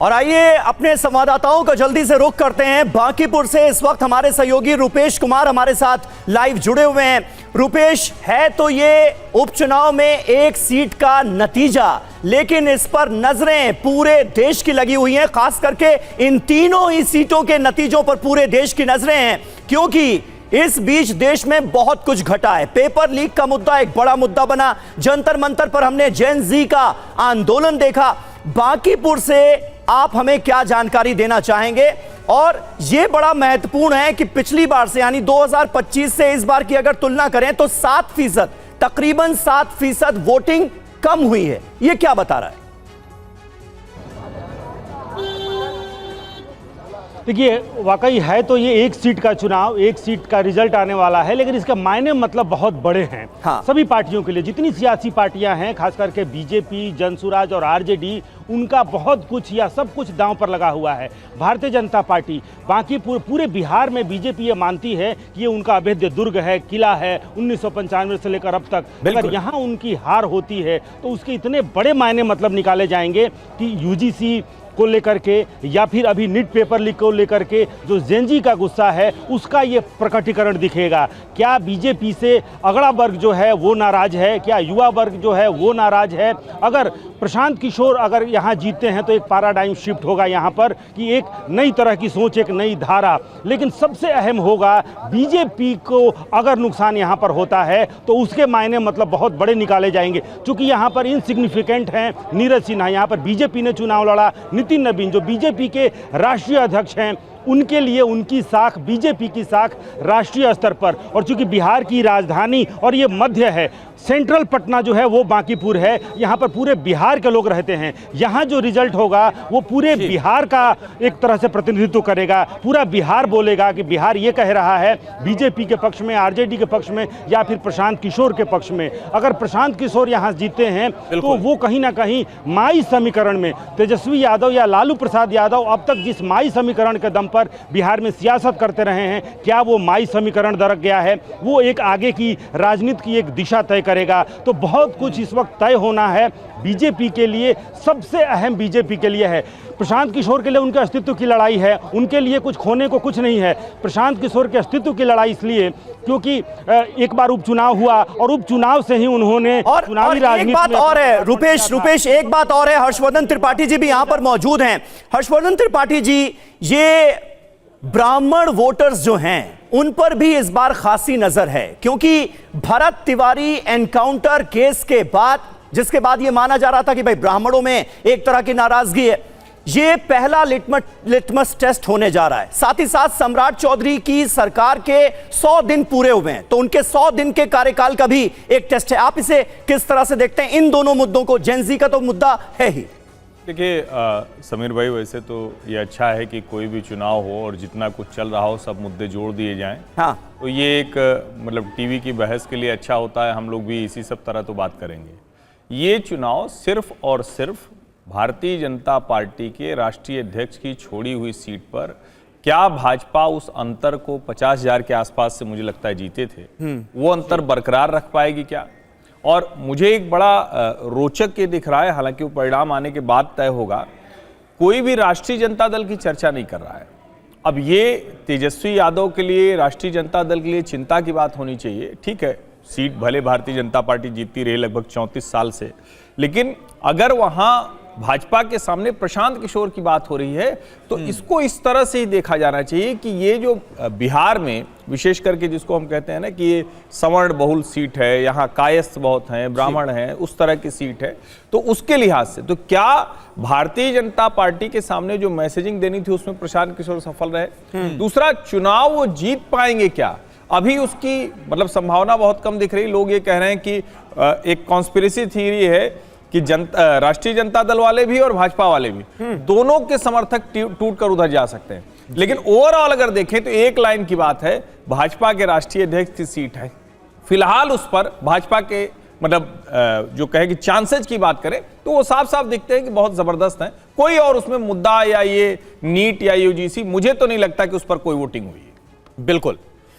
और आइए अपने संवाददाताओं का जल्दी से रुख करते हैं बांकीपुर से। इस वक्त हमारे सहयोगी रुपेश कुमार हमारे साथ लाइव जुड़े हुए हैं। रुपेश, है तो ये उपचुनाव में एक सीट का नतीजा, लेकिन इस पर नजरें पूरे देश की लगी हुई हैं। खास करके इन तीनों ही सीटों के नतीजों पर पूरे देश की नजरें हैं, क्योंकि इस बीच देश में बहुत कुछ घटा है। पेपर लीक का मुद्दा एक बड़ा मुद्दा बना। जंतर मंतर पर हमने जेन जी का आंदोलन देखा। बांकीपुर से आप हमें क्या जानकारी देना चाहेंगे? और यह बड़ा महत्वपूर्ण है कि पिछली बार से यानी 2025 से इस बार की अगर तुलना करें तो 7%, तकरीबन 7% वोटिंग कम हुई है। यह क्या बता रहा है? देखिए, वाकई है तो ये एक सीट का चुनाव, एक सीट का रिजल्ट आने वाला है, लेकिन इसका मायने मतलब बहुत बड़े हैं। हाँ। सभी पार्टियों के लिए, जितनी सियासी पार्टियां हैं, खास करके बीजेपी, जनसुराज और आरजेडी, उनका बहुत कुछ या सब कुछ दांव पर लगा हुआ है। भारतीय जनता पार्टी बांकीपुर पूरे बिहार में बीजेपी ये मानती है कि ये उनका अभेद्य दुर्ग है, किला है, 1995 से लेकर अब तक। अगर यहाँ उनकी हार होती है तो उसके इतने बड़े मायने मतलब निकाले जाएंगे कि यूजीसी को लेकर के या फिर अभी नीट पेपर लीक को लेकर के जो जेनजी का गुस्सा है उसका ये प्रकटीकरण दिखेगा। क्या बीजेपी से अगड़ा वर्ग जो है वो नाराज है? क्या युवा वर्ग जो है वो नाराज है? अगर प्रशांत किशोर अगर यहाँ जीतते हैं तो एक पैराडाइम शिफ्ट होगा यहाँ पर कि एक नई तरह की सोच, एक नई धारा। लेकिन सबसे अहम होगा बीजेपी को अगर नुकसान यहाँ पर होता है तो उसके मायने मतलब बहुत बड़े निकाले जाएंगे। चूंकि यहाँ पर इनसिग्निफिकेंट हैं नीरज सिन्हा, यहाँ पर बीजेपी ने चुनाव लड़ा। नितिन नवीन जो बीजेपी के राष्ट्रीय अध्यक्ष हैं, उनके लिए उनकी साख, बीजेपी की साख राष्ट्रीय स्तर पर, और चूंकि बिहार की राजधानी और ये मध्य है, सेंट्रल पटना जो है वो बांकीपुर है, यहाँ पर पूरे बिहार के लोग रहते हैं। यहाँ जो रिजल्ट होगा वो पूरे बिहार का एक तरह से प्रतिनिधित्व करेगा। पूरा बिहार बोलेगा कि बिहार ये कह रहा है बीजेपी के पक्ष में, आरजेडी के पक्ष में या फिर प्रशांत किशोर के पक्ष में। अगर प्रशांत किशोर यहाँ जीतते हैं तो वो कहीं ना कहीं माई समीकरण में तेजस्वी यादव या लालू प्रसाद यादव अब तक जिस माई समीकरण के दम पर बिहार में सियासत करते रहे हैं, क्या वो माई समीकरण दरक गया है? वो एक आगे की राजनीति की एक दिशा तय करेगा। तो बहुत कुछ इस वक्त तय होना है बीजेपी के लिए। सबसे अहम बीजेपी के लिए है। प्रशांत किशोर के लिए उनके अस्तित्व की लड़ाई है, उनके लिए कुछ खोने को कुछ नहीं है। प्रशांत किशोर के अस्तित्व की लड़ाई इसलिए क्योंकि एक बार उपचुनाव हुआ और उपचुनाव से ही उन्होंने चुनावी राजनीति। एक बात और है रुपेश, एक बात और है। हर्षवर्धन त्रिपाठी जी भी यहां पर मौजूद हैं। हर्षवर्धन त्रिपाठी जी, ये ब्राह्मण वोटर्स जो हैं उन पर भी इस बार खासी नजर है, क्योंकि भरत तिवारी एनकाउंटर केस के बाद, जिसके बाद यह माना जा रहा था कि भाई ब्राह्मणों में एक तरह की नाराजगी है, ये पहला लिटमस टेस्ट होने जा रहा है। साथ ही साथ सम्राट चौधरी की सरकार के 100 दिन पूरे हुए हैं, तो उनके 100 दिन के कार्यकाल का भी एक टेस्ट है। आप इसे किस तरह से देखते हैं, इन दोनों मुद्दों को? जेन जी का तो मुद्दा है ही। देखिए समीर भाई, वैसे तो ये अच्छा है कि कोई भी चुनाव हो और जितना कुछ चल रहा हो सब मुद्दे जोड़ दिए जाएं। हाँ। तो ये एक मतलब टीवी की बहस के लिए अच्छा होता है। हम लोग भी इसी सब तरह तो बात करेंगे। ये चुनाव सिर्फ और सिर्फ भारतीय जनता पार्टी के राष्ट्रीय अध्यक्ष की छोड़ी हुई सीट पर, क्या भाजपा उस अंतर को 50,000 के आसपास से मुझे लगता है जीते थे, वो अंतर बरकरार रख पाएगी क्या? और मुझे एक बड़ा रोचक ये दिख रहा है, हालांकि वो परिणाम आने के बाद तय होगा, कोई भी राष्ट्रीय जनता दल की चर्चा नहीं कर रहा है। अब ये तेजस्वी यादव के लिए, राष्ट्रीय जनता दल के लिए चिंता की बात होनी चाहिए। ठीक है, सीट भले भारतीय जनता पार्टी जीतती रही लगभग 34 साल से, लेकिन अगर वहां भाजपा के सामने प्रशांत किशोर की बात हो रही है तो इसको इस तरह से ही देखा जाना चाहिए कि ये जो बिहार में विशेष करके जिसको हम कहते हैं ना कि ये सवर्ण बहुल सीट है, यहाँ कायस्थ बहुत हैं, ब्राह्मण हैं, उस तरह की सीट है, तो उसके लिहाज से तो क्या भारतीय जनता पार्टी के सामने जो मैसेजिंग देनी थी उसमें प्रशांत किशोर सफल रहे? दूसरा, चुनाव वो जीत पाएंगे क्या? अभी उसकी मतलब संभावना बहुत कम दिख रही। लोग ये कह रहे हैं कि एक कॉन्स्पिरेसी थ्योरी है कि राष्ट्रीय जनता दल वाले भी और भाजपा वाले भी दोनों के समर्थक टूट कर उधर जा सकते हैं। लेकिन ओवरऑल अगर देखें तो एक लाइन की बात है, भाजपा के राष्ट्रीय अध्यक्ष की सीट है। फिलहाल उस पर भाजपा के मतलब जो कहे कि चांसेस की बात करें तो वो साफ साफ दिखते हैं कि बहुत जबरदस्त हैं। कोई और उसमें मुद्दा या ये नीट या यूजीसी, मुझे तो नहीं लगता कि उस पर कोई वोटिंग हुई है। बिल्कुल।